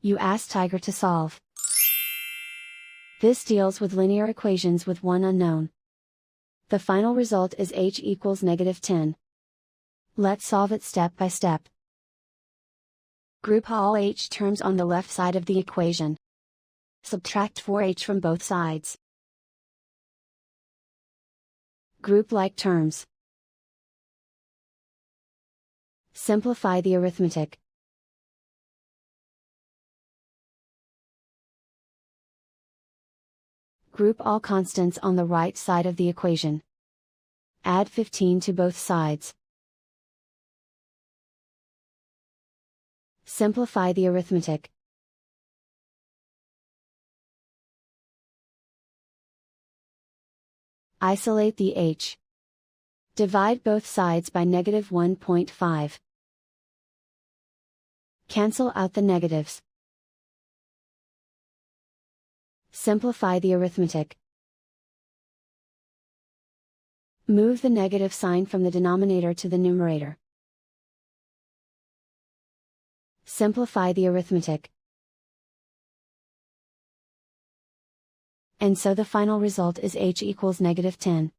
You ask Tiger to solve. This deals with linear equations with one unknown. The final result is h equals -10. Let's solve it step by step. Group all h terms on the left side of the equation. Subtract 4h from both sides. Group like terms. Simplify the arithmetic. Group all constants on the right side of the equation. Add 15 to both sides. Simplify the arithmetic. Isolate the h. Divide both sides by -1.5. Cancel out the negatives. Simplify the arithmetic. Move the negative sign from the denominator to the numerator. Simplify the arithmetic. And so the final result is h equals -10.